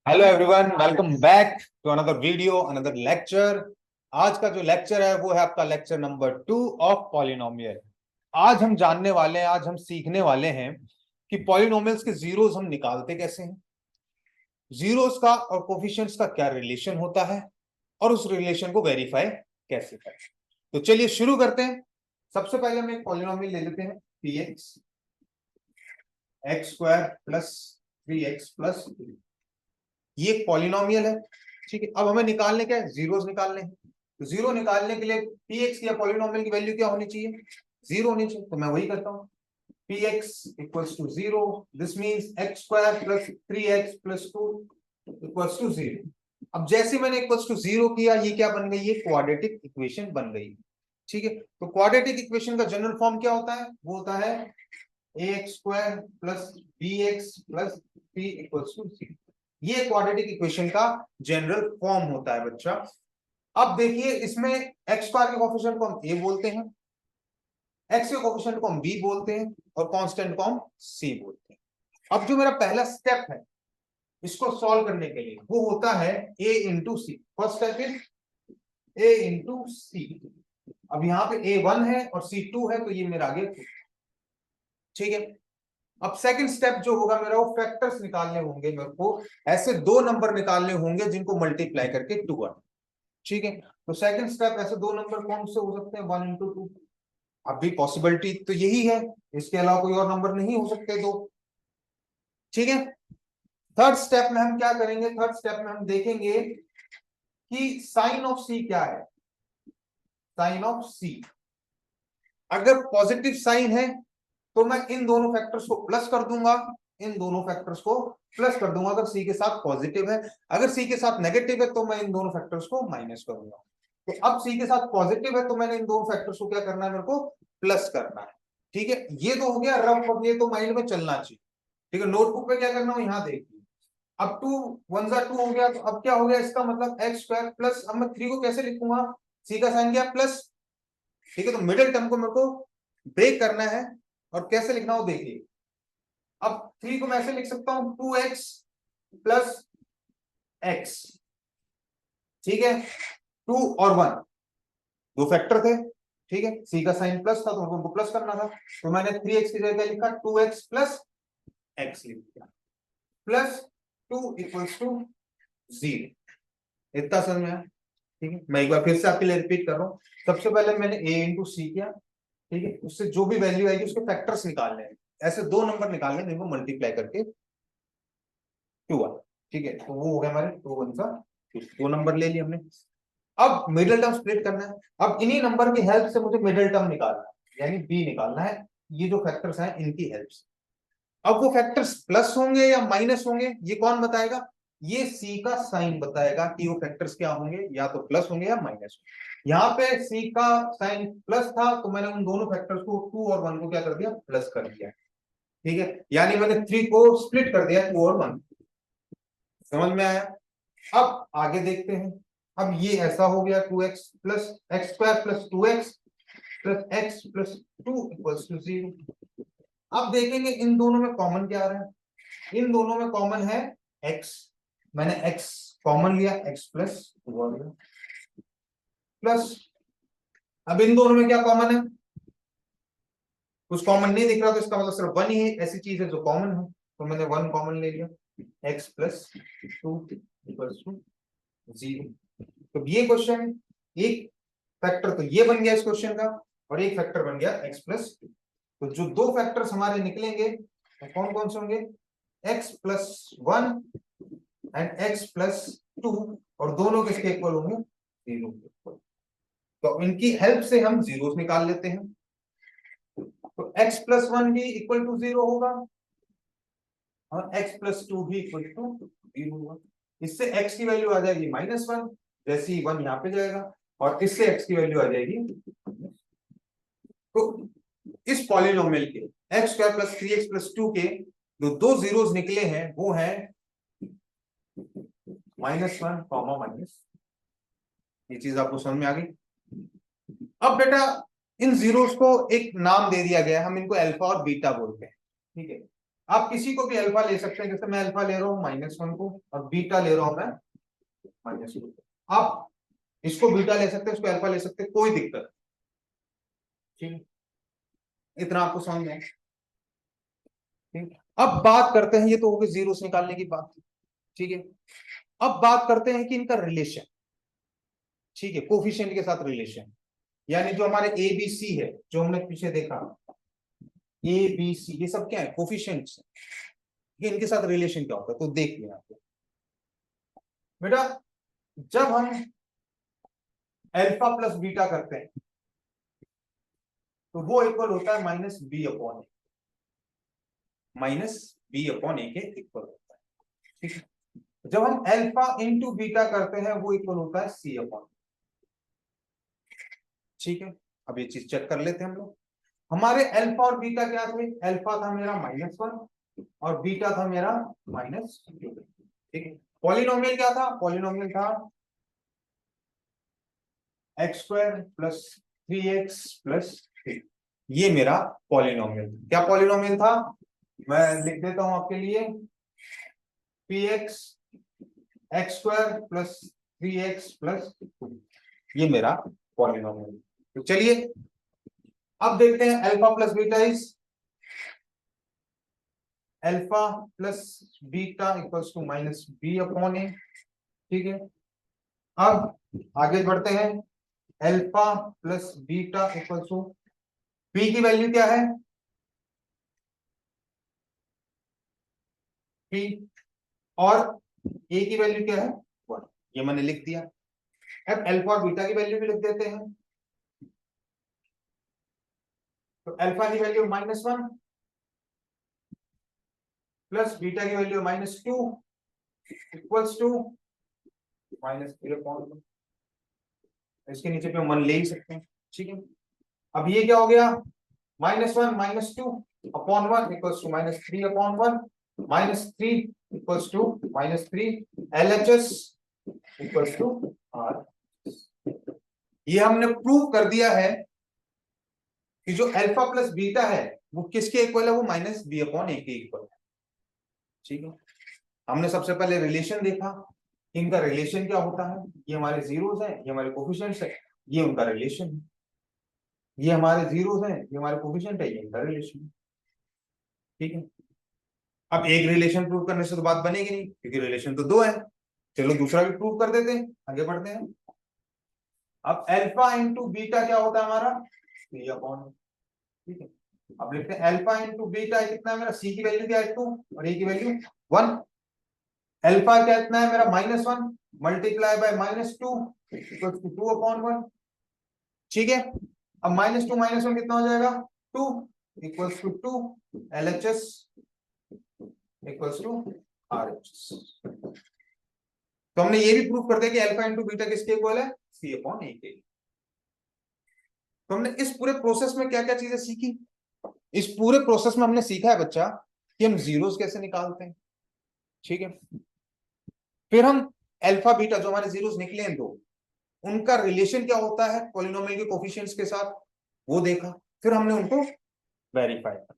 Hello everyone, welcome back to another video, another lecture. आज का जो लेक्चर है वो है आपका लेक्चर नंबर 2 ऑफ पॉलिनोमियल। आज हम जानने वाले हैं, आज हम सीखने वाले हैं कि पॉलिनोमियल्स के जीरोस हम निकालते कैसे हैं, जीरोस का और कोफिशिएंट्स का क्या रिलेशन होता है और उस रिलेशन को वेरीफाई कैसे करें। तो चलिए शुरू करते हैं। सबसे पहले हम एक पॉलिनोमियल ले लेते हैं, P x square plus 3x plus, ये एक पॉलिनोमियल है। ठीक है, अब हमें निकालने क्या है, जीरोस निकालने हैं। तो जीरो निकालने के लिए पी एक्स या पॉलिनोमियल की वैल्यू क्या होनी चाहिए, जीरो होनी चाहिए। तो मैं वही करता हूँ, P X equals to zero, this means X square plus 3x plus 2 equals to zero. अब जैसे मैंने इक्वल्स टू जीरो किया, ये क्या बन गई, ये क्वाड्रेटिक इक्वेशन बन गई। ठीक है, तो क्वाड्रेटिक इक्वेशन का जनरल फॉर्म क्या होता है, वो होता है A X square plus B X plus C equals to zero. ये क्वाड्रेटिक इक्वेशन का जनरल फॉर्म होता है बच्चा। अब देखिए, इसमें एक्स स्क्वायर के कोएफिशिएंट को हम ए बोलते हैं, एक्स के कोएफिशिएंट को हम बी बोलते हैं और कांस्टेंट को हम सी बोलते हैं। अब जो मेरा पहला स्टेप है इसको सॉल्व करने के लिए, वो होता है A into C. First step is A into C. अब यहाँ पे ए 1 है और सी 2 है, तो ये मेरा आ गया 2। ठीक है, अब सेकंड स्टेप जो होगा मेरा, वो फैक्टर्स निकालने होंगे मेरे को। ऐसे दो नंबर निकालने होंगे जिनको मल्टीप्लाई करके 2 आए। ठीक है, तो सेकंड स्टेप, ऐसे दो नंबर कौन से हो सकते हैं, 1 इंटू 2। अभी पॉसिबिलिटी तो यही है, इसके अलावा कोई और नंबर नहीं हो सकते दो। ठीक है, थर्ड स्टेप में हम क्या करेंगे, थर्ड स्टेप में हम देखेंगे कि साइन ऑफ सी क्या है। साइन ऑफ सी अगर पॉजिटिव साइन है तो मैं इन दोनों फैक्टर्स को प्लस कर दूंगा, इन दोनों फैक्टर्स को प्लस कर दूंगा अगर सी के साथ पॉजिटिव है। अगर सी के साथ नेगेटिव है तो मैं इन दोनों फैक्टर्स को माइनस करूंगा। तो अब सी के साथ पॉजिटिव है तो मैंने इन दोनों फैक्टर्स को क्या करना है, मेरे को प्लस करना है। ठीक है, ये तो हो गया रफ, अब ये तो माइंड में चलना चाहिए। ठीक है, नोटबुक पे क्या करना हो यहाँ देखिए। अब 2 1 जा 2 हो गया, तो अब क्या हो गया, इसका मतलब एक्स स्क्वायर प्लस, अब मैं 3 को कैसे लिखूंगा, सी का साइन क्या प्लस। ठीक है, तो मिडिल टर्म को मेरे को ब्रेक करना है और कैसे लिखना हो देखिए। अब 3 को मैं ऐसे लिख सकता हूं, 2x प्लस एक्स। ठीक है, 2 और 1 दो फैक्टर थे। ठीक है, सी का साइन प्लस था तो उनको प्लस करना था, तो मैंने 3x की जगह लिखा 2x प्लस एक्स लिख दिया, प्लस 2 इक्वल्स टू 0। इतना समझ में आया। ठीक है, मैं एक बार फिर से आपके लिए रिपीट कर रहा हूं। सबसे पहले मैंने a इंटू सी किया। ठीक है, उससे जो भी वैल्यू आएगी उसके फैक्टर्स निकालने हैं। ऐसे दो नंबर निकालने जिनको मल्टीप्लाई करके 2 आए। ठीक है, तो वो हो गया हमारे 2 1 का 2 नंबर ले लिए हमने। अब मिडिल टर्म स्प्लिट करना है। अब इन्हीं नंबर की हेल्प से मुझे मिडिल टर्म निकालना है, यानी बी निकालना है। ये जो फैक्टर्स हैं इनकी हेल्प से। अब वो फैक्टर्स प्लस होंगे या माइनस होंगे, ये कौन बताएगा, ये सी का साइन बताएगा कि वो फैक्टर्स क्या होंगे, या तो प्लस होंगे या माइनस होंगे। यहाँ पे सी का साइन प्लस था तो मैंने उन दोनों फैक्टर्स को 2 और 1 को क्या कर दिया, प्लस कर दिया। ठीक है, यानी मैंने 3 को स्प्लिट कर दिया 2 और 1। समझ में आया। अब आगे देखते हैं। अब ये ऐसा हो गया 2x plus X square plus 2x plus X plus 2 equals to 0। अब देखेंगे इन दोनों में कॉमन क्या आ रहा है। इन दोनों में कॉमन है x, मैंने x कॉमन लिया, x प्लस 2 आ गया प्लस। अब इन दोनों में क्या कॉमन है, कुछ कॉमन नहीं दिख रहा, तो इसका मतलब सिर्फ 1 ही ऐसी चीज है जो कॉमन है, तो मैंने 1 कॉमन ले लिया, x प्लस 2 इक्वल्स टू 0। तो ये क्वेश्चन, एक फैक्टर तो ये बन गया इस क्वेश्चन का, और एक फैक्टर बन गया x प्लस 2। तो जो दो फैक्टर्स हमारे निकलेंगे तो कौन कौन से होंगे, x plus 1 and x plus 2, और दोनों किसके इक्वल होंगे, 0 के इक्वल। तो इनकी हेल्प से हम जीरोस निकाल लेते हैं। तो x प्लस 1 भी इक्वल टू 0 होगा और x प्लस 2 भी इक्वल टू 0 होगा। इससे x की वैल्यू आ जाएगी -1, जैसे ही 1 यहाँ पे जाएगा, और इससे x की वैल्यू आ जाएगी। तो इस पॉलिनोमियल के x square plus 3x plus 2 के जो दो जीरोस निकले हैं वो है -1 कॉमा माइनस। ये चीज आपको समझ में आ गई। अब बेटा इन जीरोस को एक नाम दे दिया गया है, हम इनको अल्फा और बीटा बोलते हैं। ठीक है, आप किसी को भी अल्फा ले सकते हैं, जैसे मैं अल्फा ले रहा हूँ -1 को और बीटा ले रहा हूं मैं -2। आप इसको बीटा ले सकते हैं, इसको अल्फा ले सकते हैं, कोई दिक्कत नहीं। ठीक, इतना आपको समझ में। ठीक, अब बात करते हैं, ये तो हो गई जीरोस निकालने की बात। ठीक है, अब बात करते हैं कि इनका रिलेशन। ठीक है, कोफिशिएंट के साथ रिलेशन, यानी जो हमारे ए बी सी है, जो हमने पीछे देखा, ए बी सी, ये सब क्या है? कोफिशिएंट्स। इनके साथ रिलेशन क्या होता है, तो देख लिया आपको बेटा। जब हम अल्फा प्लस बीटा करते हैं तो वो इक्वल होता है -b/a, -b/a के इक्वल होता है। ठीक है, जब हम अल्फा इंटू बीटा करते हैं वो इक्वल होता है c/। ठीक है, अब ये चीज चेक कर लेते हैं हम लोग। हमारे अल्फा और बीटा क्या थे? अल्फा था मेरा -1 और बीटा था मेरा -2। ठीक है, पॉलिनोमियल क्या था? पॉलिनोमियल था x² + 3x + 3। ये मेरा पॉलिनोमियल। क्या पॉलिनोमियल था? मैं लिख देता हूं आपके लिए, px x² + 3x + 2, ये मेरा पॉलिनोमियल। तो चलिए अब देखते हैं alpha plus beta is alpha plus beta equals to -b/a। ठीक है, अब आगे बढ़ते हैं। Alpha plus beta equals to, p की वैल्यू क्या है? p, और a की वैल्यू क्या है? 1। ये मैंने लिख दिया। अब अल्फा और बीटा की वैल्यू भी लिख देते हैं। तो अल्फा की वैल्यू -1 प्लस बीटा की वैल्यू -2 इक्वल्स टू -3/1। इसके नीचे पे 1 ले ही सकते हैं। ठीक है, अब ये क्या हो गया? -1 -2/1 equals to -3/1, -3 equals to -3 LHS equals to R। ये हमने प्रूव कर दिया है कि जो अल्फा प्लस बीटा है वो किसके इक्वल है? वो -b/a के इक्वल है। ठीक है, हमने सबसे पहले रिलेशन देखा, इनका रिलेशन क्या होता है। ये हमारे जीरोस हैं, ये हमारे कोफिशिएंट्स है, ये उनका रिलेशन है। ये हमारे जीरोस हैं, ये हमारे कोफिशिएंट है, ये इनका रिलेशन है। ठीक है, अब एक रिलेशन प्रूव करने से तो बात बनेगी नहीं, क्योंकि रिलेशन तो 2 है। चलो दूसरा भी प्रूव कर देते हैं, आगे बढ़ते हैं। अब अल्फा इंटू बीटा क्या होता है हमारा? c/। ठीक है, अब लिखते हैं अल्फा इंटू बीटा कितना है मेरा? c की वैल्यू क्या है? 2 और a की वैल्यू 1। अल्फा क्या कितना है मेरा? -1 मल्टीप्लाई बाय -2 इक्वल्स टू 2/1। ठीक है, अब -2 -1 कितना हो जाएगा? 2 equals to 2 LHS equals to RHS। तो हमने ये भी प्रूव कर दिया कि अल्फा इंटू बीटा किसके इक्वल है? c/a के। तो हमने इस पूरे प्रोसेस में क्या क्या चीजें सीखी? इस पूरे प्रोसेस में हमने सीखा है बच्चा कि हम जीरोस कैसे निकालते हैं। ठीक है, फिर हम अल्फा बीटा जो हमारे जीरोस निकले हैं दो, उनका रिलेशन क्या होता है पॉलिनोमियल के कोफिशिएंट्स के साथ, वो देखा। फिर हमने उनको वेरीफाई किया।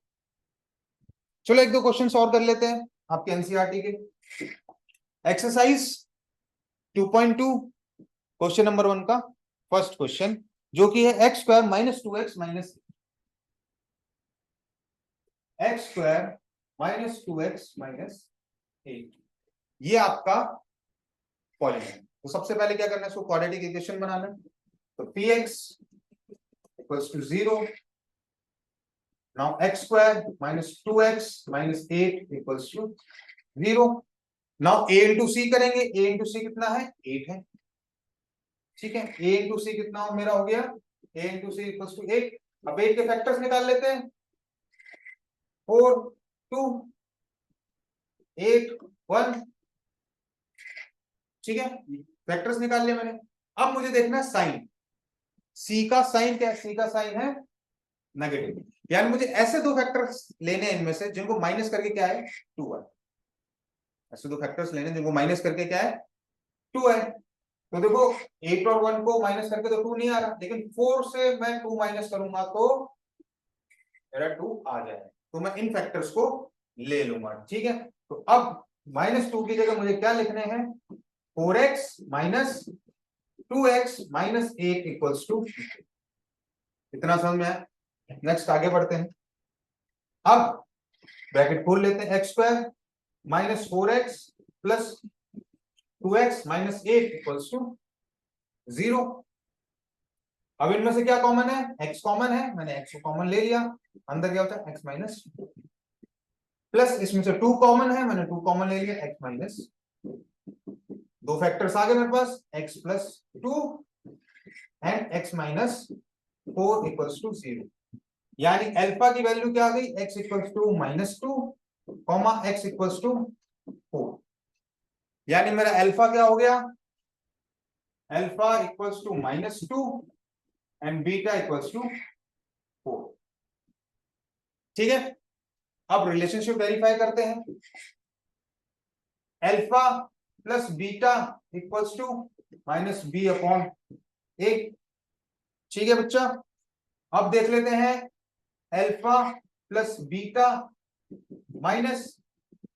चलो एक दो क्वेश्चंस और कर लेते हैं आपके एनसीईआरटी के। एक्सरसाइज 2.2 क्वेश्चन नंबर 1 का फर्स्ट क्वेश्चन, जो कि है x² - 2x - x² - 2x - 8। ये आपका पॉलिनोमियल। तो सबसे पहले क्या करना है? इसको क्वाड्रेटिक इक्वेशन बनाना है। तो px equals to 0। Now x² - 2x - 8 equals to 0। Now a into C करेंगे। a इंटू सी कितना है? 8 है। ठीक है, a इंटू सी कितना मेरा हो गया? a into C equals to 8। अब 8 के फैक्टर्स निकाल लेते हैं। 4 2 8 1। ठीक है, फैक्टर्स निकाल लिए मैंने। अब मुझे देखना है साइन। सी का साइन क्या है? सी का साइन है नेगेटिव, यानी मुझे ऐसे दो फैक्टर्स लेने हैं इनमें से जिनको माइनस करके क्या है? 2 है। ऐसे दो फैक्टर्स लेने जिनको माइनस करके क्या है? 2 है। तो देखो 8 और 1 को माइनस करके तो 2 नहीं आ रहा, लेकिन 4 से मैं 2 माइनस करूंगा तो मेरा 2 आ जाए। तो मैं इन फैक्टर्स को ले लूंगा, ठीक है। तो अब -2 की जगह मुझे क्या लिखने हैं, 4x minus 2x minus 8 equals to, इतना समझ में आया। नेक्स्ट आगे बढ़ते हैं। अब ब्रैकेट खोल लेते हैं, x² minus 4x plus 2x minus 8 equals to 0। अब इनमें से क्या कॉमन है, x कॉमन है, मैंने x को कॉमन ले लिया, अंदर क्या होता है x माइनस, प्लस इसमें से 2 कॉमन है, मैंने 2 कॉमन ले लिया, x माइनस, दो फैक्टर्स आ गए मेरे पास, x plus 2 and x minus 4 equals to 0। यानी अल्फा की वैल्यू क्या आ गई, x equals to -2 comma x equals to 4। यानी मेरा अल्फा क्या हो गया, alpha equals to -2 and beta equals to 4। ठीक है, अब रिलेशनशिप वेरीफाई करते हैं, alpha plus beta equals to -b/a। ठीक है बच्चा, अब देख लेते हैं alpha plus beta minus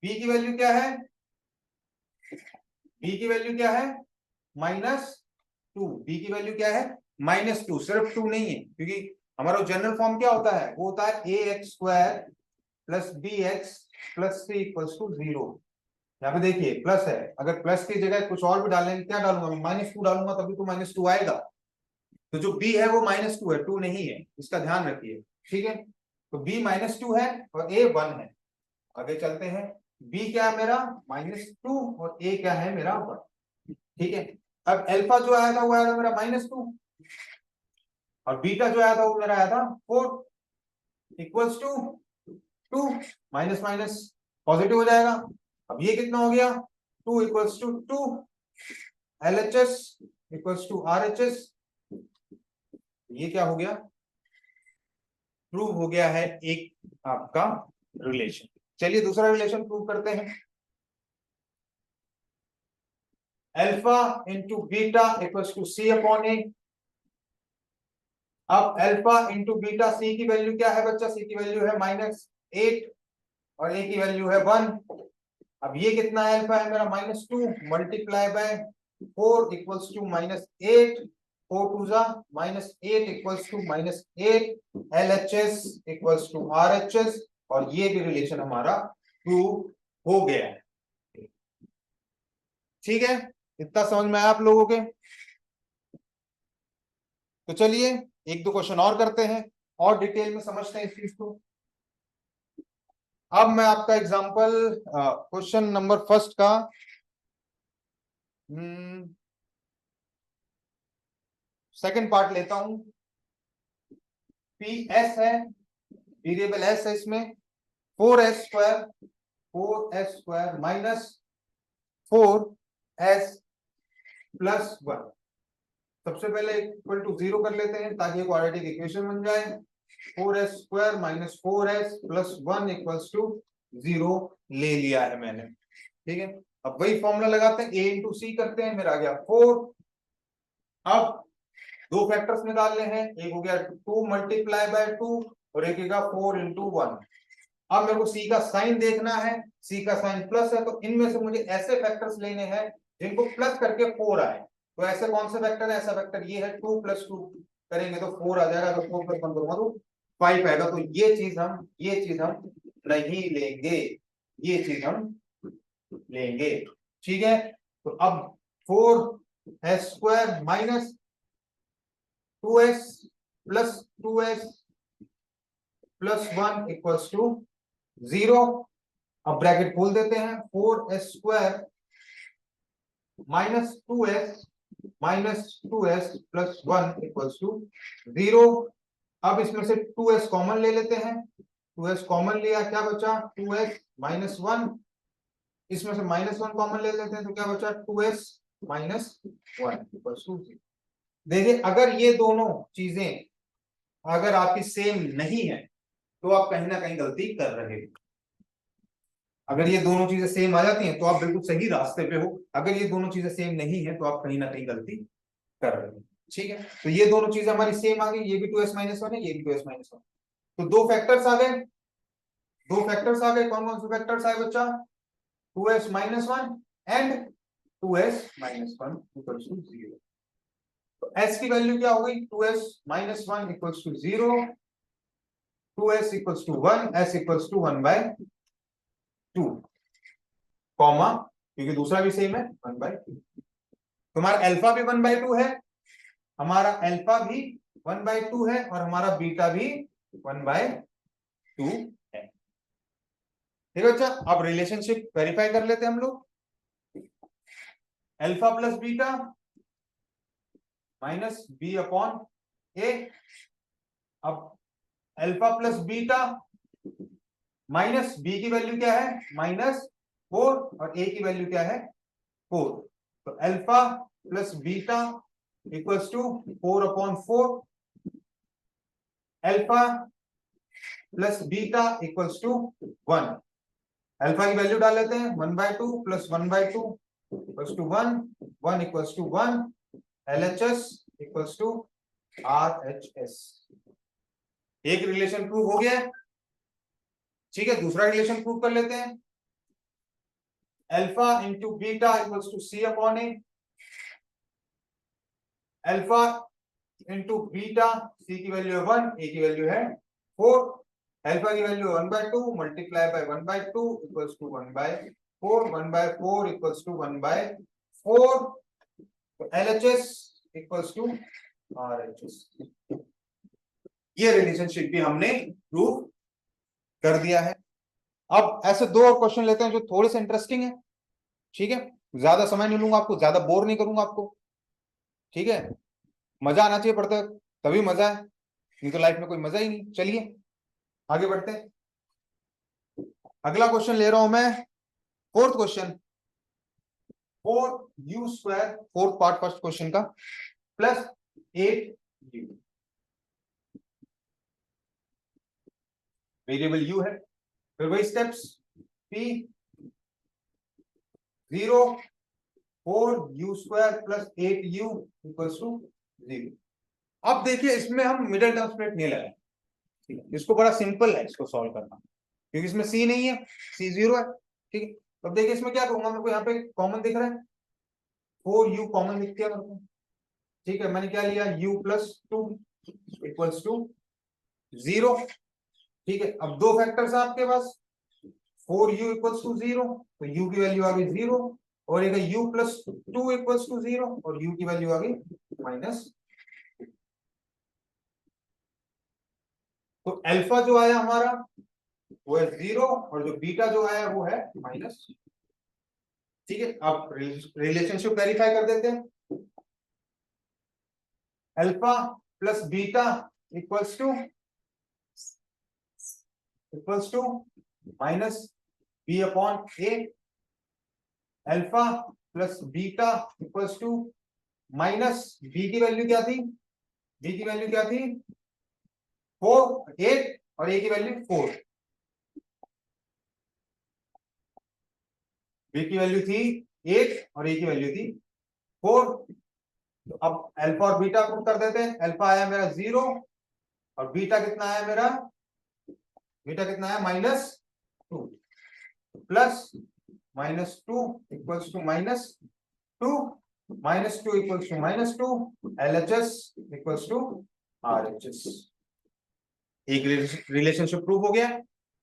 B की वैल्यू क्या है, बी की वैल्यू क्या है -2, बी की वैल्यू क्या है -2, सिर्फ 2 नहीं है, क्योंकि हमारा जनरल फॉर्म क्या होता है, वो होता है ax² plus bx plus c equals to 0। यहाँ पे देखिए प्लस है, अगर प्लस की जगह कुछ और भी डालेंगे, क्या डालूंगा मैं, -2 डालूंगा तभी तो -2 आएगा। तो जो b है वो -2 है, 2 नहीं है, इसका ध्यान रखिए, ठीक है। तो b -2 है और a 1 है। आगे चलते हैं, b क्या है मेरा -2 और a क्या है मेरा 1, ठीक है। अब अल्फा जो आया था वो आया था मेरा -2 और बीटा जो आया था वो मेरा आया था 4 equals to 2, minus minus positive हो जाएगा। अब ये कितना हो गया, 2 equals to 2, LHS equals to RHS, ये क्या हो गया, प्रूव हो गया है एक आपका रिलेशन। चलिए दूसरा रिलेशन प्रूव करते हैं, alpha into beta equals to C/A। अब अल्फा इंटू बीटा, सी की वैल्यू क्या है बच्चा, सी की वैल्यू है -8 और ए की वैल्यू है 1। अब ये कितना है, अल्फा है मेरा -2 मल्टीप्लाई बाय 4 इक्वल्स टू -8, 4 2 जा -8 equals to -8, LHS equals to RHS, और ये भी रिलेशन हमारा प्रूव हो गया है। ठीक है, इतना समझ में आया आप लोगों के। तो चलिए एक दो क्वेश्चन और करते हैं और डिटेल में समझते हैं इस चीज को। अब मैं आपका एग्जांपल क्वेश्चन नंबर फर्स्ट का सेकंड पार्ट लेता हूं। पी एस है, वेरिएबल एस है, इसमें 4s² माइनस 4s प्लस 1। सबसे पहले इक्वल टू 0 कर लेते हैं ताकि क्वाड्रेटिक इक्वेशन बन जाए। 4s² minus 4s plus 1 equals to 0 ले लिया है मैंने, ठीक है। अब वही फॉर्मूला लगाते हैं, a इंटू सी करते हैं, मेरा आ गया 4। अब दो फैक्टर्स निकालने हैं, एक हो गया 2 मल्टीप्लाई बाय 2 और एक होगा 4 इंटू 1। अब मेरे को सी का साइन देखना है, सी का साइन प्लस है, तो इनमें से मुझे ऐसे फैक्टर्स लेने हैं जिनको प्लस करके 4 आए। तो ऐसे कौन से फैक्टर है, ऐसा फैक्टर ये है, 2 प्लस 2 करेंगे तो 4 आ जाएगा, तो 4 प्लस 1 करूंगा तो 5 आएगा। तो ये चीज हम नहीं लेंगे, ये चीज हम लेंगे, ठीक है। तो अब 4s² minus 2s plus 2s plus 1 equals to 0। अब ब्रैकेट खोल देते हैं, 4s² minus 2s plus 1 equals to 0। अब इसमें से 2s कॉमन ले लेते हैं, 2s कॉमन लिया, क्या बचा 2s माइनस 1, इसमें से -1 कॉमन ले लेते हैं, तो क्या बचा 2s माइनस 1 इक्वल्स टू 0। देखिए अगर ये दोनों चीजें अगर आपकी सेम नहीं है तो आप कहीं ना कहीं गलती कर रहे हो। अगर ये दोनों चीजें सेम आ जाती हैं तो आप बिल्कुल सही रास्ते पे हो, अगर ये दोनों चीजें सेम नहीं है तो आप कहीं ना कहीं गलती कर रहे हो, ठीक है। तो ये दोनों चीजें हमारी सेम आ गई, ये भी 2s माइनस 1 है, ये भी 2s माइनस 1, तो दो फैक्टर्स आ गए। दो फैक्टर्स आ गए, कौन कौन से फैक्टर्स आए बच्चा? 2s minus one and 2s minus one equals to 0। तो s की वैल्यू क्या हो गई? 2s minus one equals to 0, 2s equals to 1, s equals to 1/2, comma, क्योंकि दूसरा भी सेम है 1/2। तुम्हारा अल्फा भी 1/2 है, हमारा अल्फा भी 1/2 है, और हमारा बीटा भी 1/2 है। ठीक है बच्चा, अब रिलेशनशिप वेरीफाई कर लेते हैं हम लोग। Alpha plus beta minus B upon A. अब alpha plus beta minus B की वैल्यू क्या है? -4, और ए की वैल्यू क्या है? 4। तो alpha plus beta equals to 4/4, alpha plus beta equals to 1। Alpha की वैल्यू डाल लेते हैं, 1/2 plus 1/2 equals to 1, 1 equals to 1, LHS equals to RHS। एक रिलेशन प्रूव हो गया है। ठीक है, दूसरा रिलेशन प्रूव कर लेते हैं। Alpha into beta equals to C upon A. Alpha into beta, C की वैल्यू है 1, A की वैल्यू है 4। अल्फा की value 1/2 multiply by 1/2 equals to 1/4, 1/4 equals to 1/4। तो LHS इक्वल्स टू RHS। ये रिलेशनशिप भी हमने प्रूव कर दिया है। अब ऐसे दो और क्वेश्चन लेते हैं जो थोड़े से इंटरेस्टिंग है। ठीक है, ज्यादा समय नहीं लूंगा आपको, ज्यादा बोर नहीं करूंगा आपको। ठीक है, मजा आना चाहिए पढ़ते वक्त, तभी मजा है, नहीं तो लाइफ में कोई मजा ही नहीं। चलिए आगे बढ़ते हैं। अगला क्वेश्चन ले रहा हूं मैं, fourth question, 4u², fourth part first question का, प्लस 8u। वेरिएबल u है, फिर वही steps, p 0, 4u² plus 8u equals to 0। अब देखिए, इसमें हम मिडिल टर्म स्प्लिट नहीं लगाए, इसको बड़ा सिंपल है इसको सॉल्व करना, क्योंकि इसमें c नहीं है, c 0 है। ठीक है, अब देखिए इसमें क्या करूंगा, मेरे को यहाँ पे कॉमन दिख रहा है, 4u कॉमन दिख गया मेरे को। ठीक है, मैंने क्या लिया, u प्लस 2 इक्वल्स टू 0। ठीक है, अब दो फैक्टर्स है आपके पास, 4u इक्वल्स टू 0, तो u की वैल्यू आ गई 0, और एक u प्लस 2 इक्वल्स टू 0, और u की वैल्यू आ गई -। तो अल्फा जो आया हमारा वो है 0, और जो बीटा जो आया वो है -। ठीक है, अब रिलेशनशिप वेरीफाई कर देते हैं। Alpha plus beta equals to -b upon A. Alpha plus beta equals to -b की वैल्यू क्या थी? b की वैल्यू क्या थी? 4, 8, और a की वैल्यू 4। b की वैल्यू थी 8 और a की वैल्यू थी 4। तो अब अल्फा और बीटा पुट कर देते हैं। अल्फा आया मेरा 0, और बीटा कितना आया मेरा? बीटा कितना आया? -2, plus -2 equals to -2, -2 equals to -2, LHS equals to RHS। एक रिलेशनशिप प्रूव हो गया।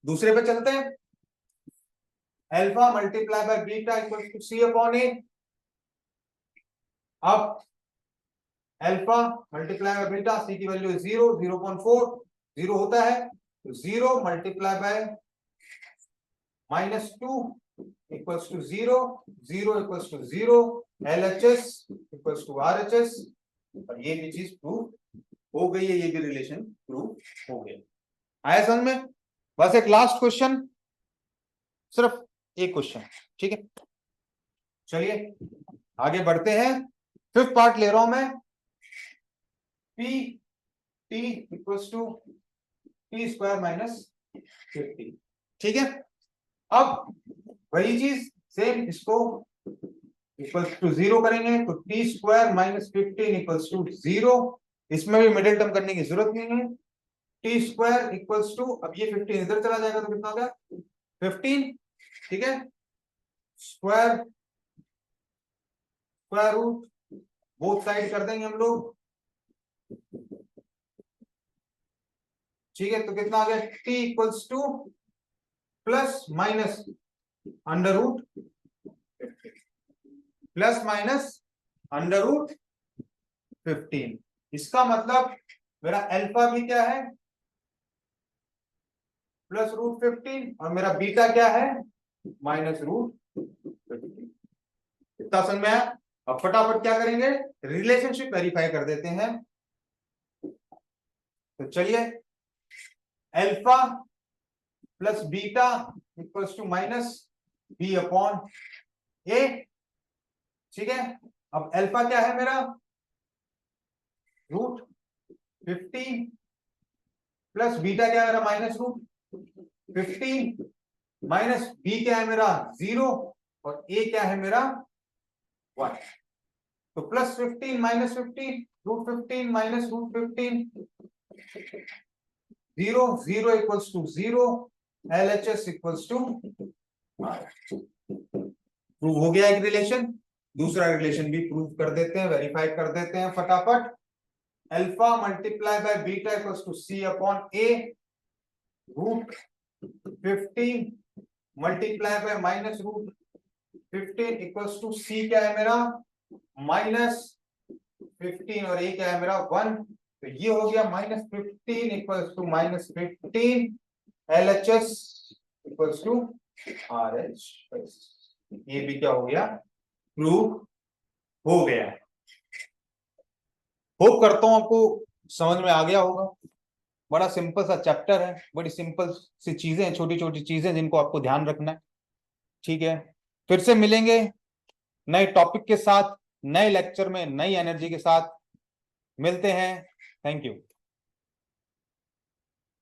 दूसरे पे चलते हैं। Alpha multiply by beta equals to C upon A. अब alpha multiply by beta, C की वैल्यू 0, 0.4, 0 होता है, तो 0 multiply by -2 equals to 0, 0 equals to 0, LHS equals to RHS। और ये भी चीज प्रूव हो गई है, ये भी रिलेशन प्रूव हो गया। आया समझ में? बस एक लास्ट क्वेश्चन, सिर्फ एक क्वेश्चन। ठीक है, चलिए आगे बढ़ते हैं। फिफ्थ पार्ट ले रहा हूं मैं, p t equals to t² minus 50। ठीक है, अब वही चीज सेम, इसको इक्वल्स टू 0 करेंगे, तो t² माइनस 15 इक्वल्स टू 0। इसमें भी मिडिल टर्म करने की जरूरत नहीं है, टी स्क्वायर इक्वल्स टू, अब ये 15 इधर चला जाएगा तो कितना हो गया 15, ठीक है, square square root both side कर देंगे हम लोग, ठीक है, तो कितना आ गया T equals to plus minus under root, plus minus under root 15। इसका मतलब मेरा अल्फा भी क्या है प्लस रूट 15 और मेरा बीटा क्या है माइनस रूट 15। इतना समझ में आया। अब फटाफट क्या करेंगे, रिलेशनशिप वेरीफाई कर देते हैं। तो चलिए, alpha plus beta equals to minus B upon A, ठीक है। अब अल्फा क्या है मेरा रूट 15 प्लस बीटा क्या है मेरा माइनस रूट 15 माइनस बी क्या है मेरा 0 और ए क्या है मेरा 1। तो plus 15 minus 15 root 15 minus root 15, 0 0 equals to 0, LHS equals to prove हो गया एक रिलेशन। दूसरा रिलेशन भी प्रूव कर देते हैं, वेरीफाई कर देते हैं फटाफट। Alpha multiply by beta equals to C upon A root 15 multiply by minus root 15 equals to C क्या है मेरा माइनस 15 और ए क्या है मेरा 1। तो ये हो गया minus 15 equals to minus 15, LHS equals to RH। ये भी क्या हो गया प्रूव हो गया। होप करता हूं आपको समझ में आ गया होगा। बड़ा सिंपल सा चैप्टर है, बड़ी सिंपल सी चीजें हैं, छोटी छोटी चीजें जिनको आपको ध्यान रखना है, ठीक है। फिर से मिलेंगे नए टॉपिक के साथ, नए लेक्चर में नई एनर्जी के साथ मिलते हैं। Thank you.